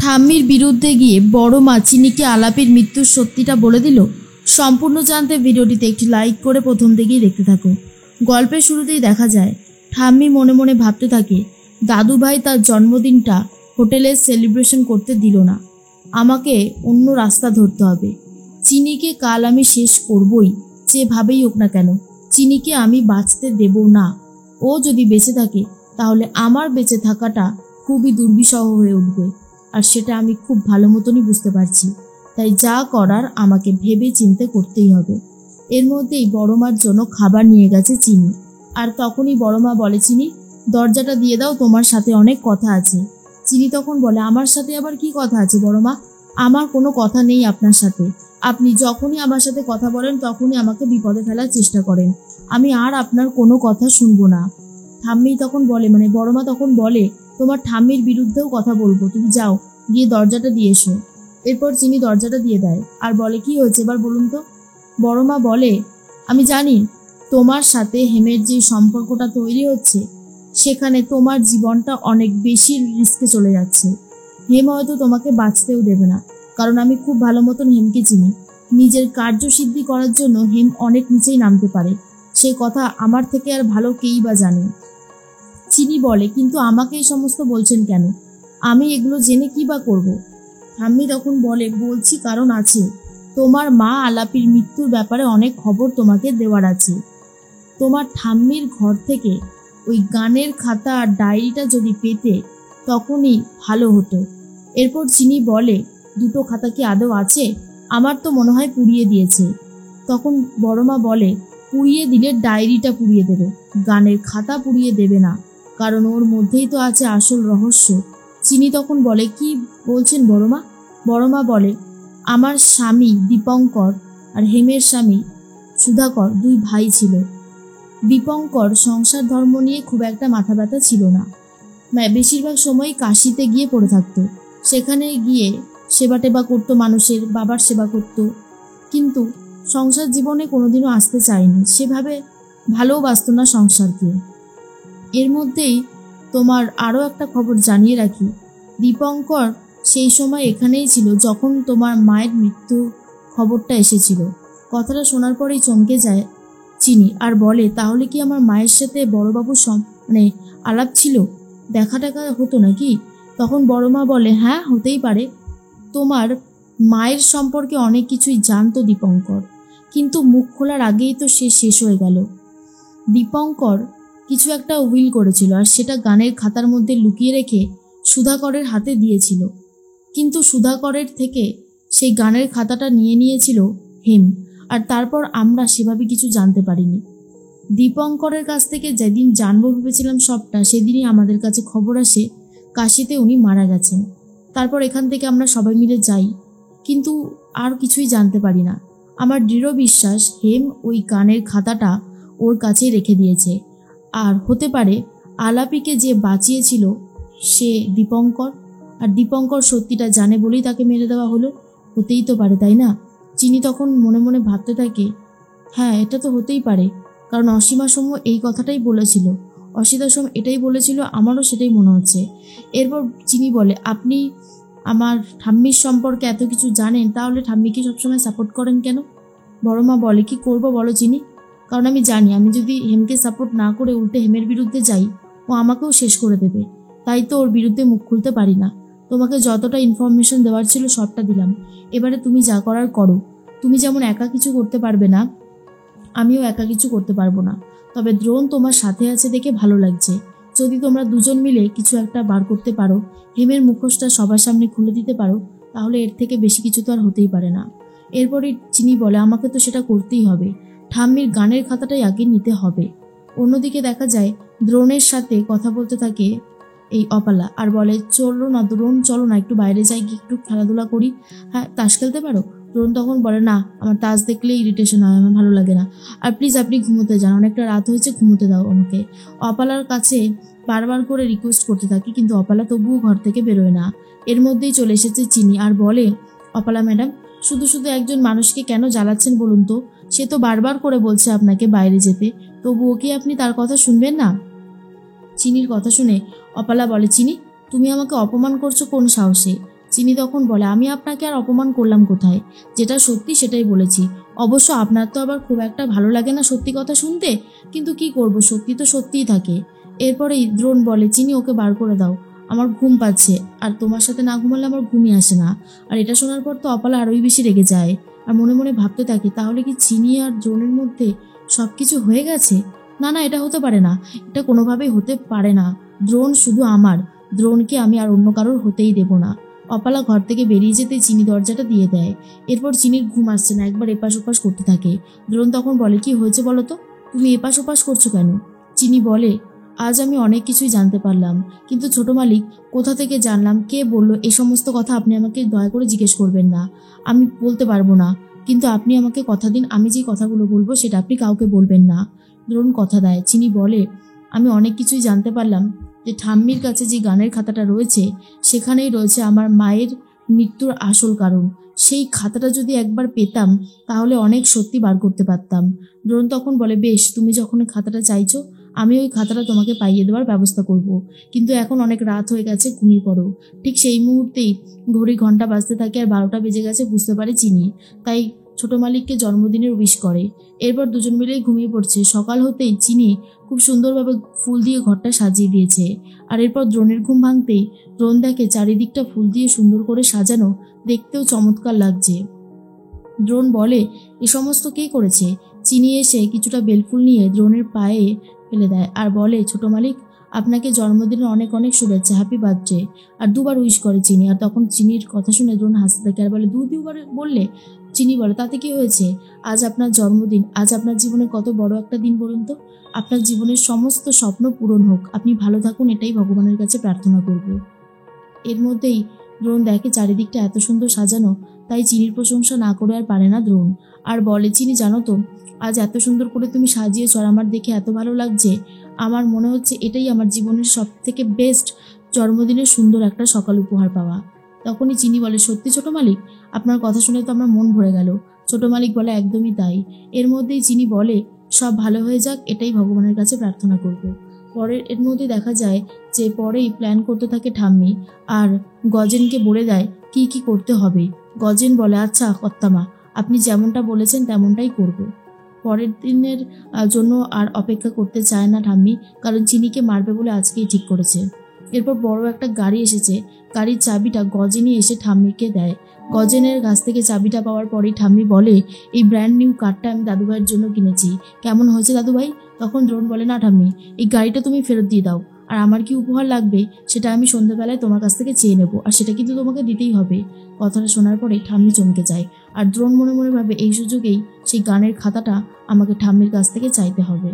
ঠাম্মির বিরুদ্ধে গিয়ে বড় মা চিনিকে আলাপের মৃত্যুর সত্যিটা বলে দিল। সম্পূর্ণ জানতে ভিডিওটিতে একটি লাইক করে প্রথম থেকেই দেখতে থাকো। গল্পের শুরুতেই দেখা যায় ঠাম্মি মনে মনে ভাবতে থাকে, দাদুভাই তার জন্মদিনটা হোটেলে সেলিব্রেশন করতে দিল না, আমাকে অন্য রাস্তা ধরতে হবে। চিনিকে কাল আমি শেষ করবই, যেভাবেই হোক না কেন। চিনিকে আমি বাঁচতে দেব না। ও যদি বেঁচে থাকে তাহলে আমার বেঁচে থাকাটা খুবই দুর্বিষহ হয়ে উঠবে, আর সেটা আমি খুব ভালো মতনই বুঝতে পারছি। তাই যা করার আমাকে ভেবে চিন্তে করতেই হবে। এর মধ্যেই বড় মার জন্য খাবার নিয়ে গেছে চিনি, আর তখনই বড় মা বলে, চিনি দরজাটা দিয়ে দাও, তোমার সাথে অনেক কথা আছে। চিনি তখন বলে, আমার সাথে আবার কি কথা আছে বড় মা? আমার কোনো কথা নেই আপনার সাথে। আপনি যখনই আমার সাথে কথা বলেন তখনই আমাকে বিপদে ফেলার চেষ্টা করেন। আমি আর আপনার কোনো কথা শুনবো না। ঠাম্মি তখন বলে, বড় মা তখন বলে, তোমার ঠাম্মির বিরুদ্ধেও কথা বলবো, তুমি যাও গিয়ে দরজাটা দিয়ে এসো। এরপর চিনি দরজাটা দিয়ে দেয় আর বলে, কি হয়েছে এবার বলুন তো? বড় মা বলে, আমি জানি তোমার সাথে হেমের যে সম্পর্কটা তৈরি হচ্ছে সেখানে তোমার জীবনটা অনেক বেশি রিস্কে চলে যাচ্ছে। হেম হয়তো তোমাকে বাঁচতেও দেবে না, কারণ আমি খুব ভালো মতন হেমকে চিনি। নিজের কার্যসিদ্ধি করার জন্য হেম অনেক নিচেই নামতে পারে, সে কথা আমার থেকে আর ভালো কেই বা জানে। চিনি বলে, কিন্তু আমাকে এই সমস্ত বলছেন কেন? আমি এগুলো জেনে কি বা করবো? ঠাম্মি তখন বলে, বলছি কারণ আছে। তোমার মা আলাপির মৃত্যুর ব্যাপারে অনেক খবর তোমাকে দেওয়ার আছে। তোমার ঠাম্মির ঘর থেকে ওই গানের খাতা আর ডায়েরিটা যদি পেতে তখনই ভালো হতো। এরপর চিনি বলে, দুটো খাতা কি আদৌ আছে? আমার তো মনে হয় পুড়িয়ে দিয়েছে। তখন বড় মা বলে, পুড়িয়ে দিলে ডায়েরিটা পুড়িয়ে দেবে, গানের খাতা পুড়িয়ে দেবে না, কারণ ওর মধ্যেই তো আছে আসল রহস্য। চিনি তখন বলে, কি বলছেন বড় মা? বড় মা বলে, আমার স্বামী দীপঙ্কর আর হেমের স্বামী সুধাকর দুই ভাই ছিল। দীপঙ্কর সংসার ধর্ম নিয়ে খুব একটা মাথা ব্যথা ছিল না, বেশিরভাগ সময় কাশিতে গিয়ে পড়ে থাকতো। সেখানে গিয়ে সেবা টেবা করতো, মানুষের বাবার সেবা করত, কিন্তু সংসার জীবনে কোনোদিনও আসতে চায়নি, সেভাবে ভালোবাসত না সংসারকে। এর মধ্যেই তোমার আরও একটা খবর জানিয়ে রাখি, দীপঙ্কর সেই সময় এখানেই ছিল যখন তোমার মায়ের মৃত্যু খবরটা এসেছিল। কথাটা শোনার পরেই চমকে যায় চিনি আর বলে, তাহলে কি আমার মায়ের সাথে বড়বাবুর আলাপ ছিল, দেখা টাকা হতো নাকি? তখন বড় মা বলে, হ্যাঁ হতেই পারে। তোমার মায়ের সম্পর্কে অনেক কিছুই জানতো দীপঙ্কর, কিন্তু মুখ খোলার আগেই তো সে শেষ হয়ে গেল। দীপঙ্কর কিছু একটা উইল করেছিল, আর সেটা গানের খাতার মধ্যে লুকিয়ে রেখে সুধাকরের হাতে দিয়েছিল, কিন্তু সুধাকরের থেকে সেই গানের খাতাটা নিয়ে নিয়েছিল হেম, আর তারপর আমরা সেভাবে কিছু জানতে পারিনি। দীপঙ্করের কাছ থেকে যেদিন জানবো ভেবেছিলাম সবটা, সেদিনই আমাদের কাছে খবর আসে কাশিতে উনি মারা গেছেন। তারপর এখান থেকে আমরা সবাই মিলে যাই, কিন্তু আর কিছুই জানতে পারি না। আমার দৃঢ় বিশ্বাস হেম ওই গানের খাতাটা ওর কাছে রেখে দিয়েছে, আর হতে পারে আলাপিকে যে বাঁচিয়েছিল সে দীপঙ্কর, আর দীপঙ্কর সত্যিটা জানে বলেই তাকে মেরে দেওয়া হলো। হতেই তো পারে, তাই না? চিনি তখন মনে মনে ভাবতে থাকে, হ্যাঁ এটা তো হতেই পারে, কারণ অসীমা সৌম্য এই কথাটাই বলেছিল, অসিতা সোম এটাই বলেছিল, আমারও সেটাই মনে হচ্ছে। এরপর চিনি বলে, আপনি আমার ঠাম্মির সম্পর্কে এত কিছু জানেন, তাহলে ঠাম্মিকে সবসময় সাপোর্ট করেন কেন? বড় মা বলে, কি করবো বলো চিনি, কারণ আমি জানি আমি যদি হেমকে সাপোর্ট না করে উল্টে হেমের বিরুদ্ধে যাই, ও আমাকেও শেষ করে দেবে। তাই তো ওর বিরুদ্ধে মুখ খুলতে পারি না। তোমাকে যতটা ইনফরমেশন দেওয়ার ছিল সবটা দিলাম, এবারে তুমি যা করার করো। তুমি যেমন একা কিছু করতে পারবে না, আমিও একা কিছু করতে পারবো না। তবে দ্রোণ তোমার সাথে আছে দেখে ভালো লাগছে। যদি তোমরা দুজন মিলে কিছু একটা বার করতে পারো, হেমের মুখোশটা সবার সামনে খুলে দিতে পারো, তাহলে এর থেকে বেশি কিছু তো আর হতেই পারে না। এরপরে চিনি বলে, আমাকে তো সেটা করতেই হবে, ঠাম্মির গানের খাতাটাই আগে নিতে হবে। অন্যদিকে দেখা যায় দ্রোণের সাথে কথা বলতে থাকে এই অপালা, আর বলে, চলো না দ্রোণ, চলো না একটু বাইরে যাই, গিয়ে একটু খেলাধুলা করি। হ্যাঁ, তাস খেলতে পারো? দ্রোণ তখন বলে, না আমার তাস দেখলেই ইরিটেশন হয়, আমার ভালো লাগে না, আর প্লিজ আপনি ঘুমোতে যান, অনেকটা রাত হয়েছে, ঘুমোতে দাও আমাকে। অপালার কাছে বারবার করে রিকোয়েস্ট করতে থাকি, কিন্তু অপালা তবুও ঘর থেকে বেরোয় না। এর মধ্যেই চলে এসেছে চিনি আর বলে, অপালা ম্যাডাম, শুধু শুধু একজন মানুষকে কেন জ্বালাচ্ছেন বলুন তো? সে তো বারবার করে বলছে আপনাকে বাইরে যেতে, তবুও কি আপনি তার কথা শুনবেন না? চিনির কথা শুনে অপালা বলে, চিনি তুমি আমাকে অপমান করছো কোন সাহসে? চিনি তখন বলে, আমি আপনাকে আর অপমান করলাম কোথায়? যেটা সত্যি সেটাই বলেছি। অবশ্য আপনার তো আবার খুব একটা ভালো লাগে না সত্যি কথা শুনতে, কিন্তু কি করব, সত্যি তো সত্যিই থাকে। এরপরেই দ্রোণ বলে, চিনি ওকে বার করে দাও, আমার ঘুম পাচ্ছে, আর তোমার সাথে না ঘুমালে আমার ঘুমই আসে না। আর এটা শোনার পর তো অপালা আরোই বেশি রেগে যায়, আর মনে মনে ভাবতে থাকে, তাহলে কি চিনি আর দ্রোণের মধ্যে সব কিছু হয়ে গেছে? না না, এটা হতে পারে না, এটা কোনোভাবেই হতে পারে না। দ্রোণ শুধু আমার, দ্রোণকে আমি আর অন্য কারোর হতেই দেব না। অপালা ঘর থেকে বেরিয়ে যেতে চিনি দরজাটা দিয়ে দেয়। এরপর চিনির ঘুম আসছে না, একবার এপাশ ওপাশ করতে থাকে। দ্রোণ তখন বলে, কি হয়েছে বলো তো, তুমি এপাশ ওপাশ করছো কেন? চিনি বলে, আজ আমি অনেক কিছুই জানতে পারলাম, কিন্তু ছোট মালিক, কোথা থেকে জানলাম, কে বলল, এই সমস্ত কথা আপনি আমাকে দয়া করে জিজ্ঞেস করবেন না। আমি বলতে পারবো না, কিন্তু আপনি আমাকে কথা দিন, আমি যে কথাগুলো বলবো সেটা আপনি কাউকে বলবেন না। দ্রোণ কথা দেয়। চিনি বলে, আমি অনেক কিছুই জানতে পারলাম যে ঠাম্মির কাছে যে গানের খাতাটা রয়েছে সেখানেই রয়েছে আমার মায়ের মৃত্যুর আসল কারণ। সেই খাতাটা যদি একবার পেতাম তাহলে অনেক সত্যি বার করতে পারতাম। দ্রোণ তখন বলে, বেশ, তুমি যখন খাতাটা চাইছো আমি ওই খাতাটা তোমাকে পাইয়ে দেওয়ার ব্যবস্থা করব, কিন্তু এখন অনেক রাত হয়ে গেছে, ঘুমিয়ে পড়ো। ঠিক সেই মুহূর্তেই ঘড়ি ঘন্টা বাজতে থাকে আর 12টা বেজে গেছে বুঝতে পারে চিনি। তাই ছোট মালিককে জন্মদিনের উইশ করে। এরপর দুজন মিলেই ঘুমিয়ে পড়ছে। সকাল হতেই চিনি খুব সুন্দরভাবে ফুল দিয়ে ঘরটা সাজিয়ে দিয়েছে। আর এরপর দ্রোণের ঘুম ভাঙতেই দ্রোণ দেখে চারিদিকটা ফুল দিয়ে সুন্দর করে সাজানো, দেখতেও চমৎকার লাগছে। দ্রোণ বলে, এ সমস্ত কে করেছে? চিনি এসে কিছুটা বেলফুল নিয়ে দ্রোণের পায়ে ফেলে দেয় আর বলে, ছোট মালিক, আপনাকে জন্মদিনের অনেক অনেক শুভেচ্ছা, হ্যাপি বার্থডে। আর দুবার উইশ করে চিনি। আর তখন চিনির কথা শুনে দ্রোণ হাসতে থাকে আর বলে, দুবার বললে? চিনি বলে, তাতে কি হয়েছে? আজ আপনার জন্মদিন, আজ আপনার জীবনে কত বড় একটা দিন বলুন তো। আপনার জীবনের সমস্ত স্বপ্ন পূরণ হোক, আপনি ভালো থাকুন, এটাই ভগবানের কাছে প্রার্থনা করব। এর মধ্যেই দ্রোণ দেখে চারিদিকটা এত সুন্দর সাজানো, তাই চিনির প্রশংসা না করে আর পারে না দ্রোণ। আর বলে, চিনি, জানো তো, আজ এত সুন্দর করে তুমি সাজিয়েছ আর আমার দেখে এত ভালো লাগছে, আমার মনে হচ্ছে এটাই আমার জীবনের সব থেকে বেস্ট জন্মদিনের সুন্দর একটা সকাল উপহার পাওয়া। তখনই চিনি বলে, সত্যি ছোট মালিক, আপনার কথা শুনে তো আমার মন ভরে গেল। ছোট মালিক বলে, একদমই তাই। এর মধ্যেই চিনি বলে, সব ভালো হয়ে যাক, এটাই ভগবানের কাছে প্রার্থনা করব। এর মধ্যে দেখা যায় যে পরেই প্ল্যান করতে থাকে ঠাম্মি, আর গজেনকে বলে দেয় কি কি করতে হবে। গজেন বলে, আচ্ছা কর্তামা, আপনি যেমনটা বলেছেন তেমনটাই করব। পরের দিনের জন্য আর অপেক্ষা করতে চায় না ঠাম্মি, কারণ চিনিকে মারবে বলে আজকেই ঠিক করেছে। এরপর বড় একটা গাড়ি এসেছে, গাড়ির চাবিটা গজেনই এসে ঠাম্মিকে দেয়। গজেনের কাছ থেকে চাবিটা পাওয়ার পরেই ঠাম্মি বলে, এই ব্র্যান্ড নিউ কারটা আমি দাদুভাইয়ের জন্য কিনেছি, কেমন হয়েছে দাদুভাই? তখন দ্রোণ বলে, না ঠাম্মি, এই গাড়িটা তুমি ফেরত দিয়ে দাও, আর আমার কি উপহার লাগবে সেটা আমি সন্ধ্যাবেলায় তোমার কাছ থেকে চেয়ে নেবো, আর সেটা কিন্তু তোমাকে দিতেই হবে। কথাটা শোনার পরে ঠাম্মি চমকে যায়, আর দ্রোণ মনে মনে ভাবে, এই সুযোগেই সেই গানের খাতাটা আমাকে ঠাম্মির কাছ থেকে চাইতে হবে।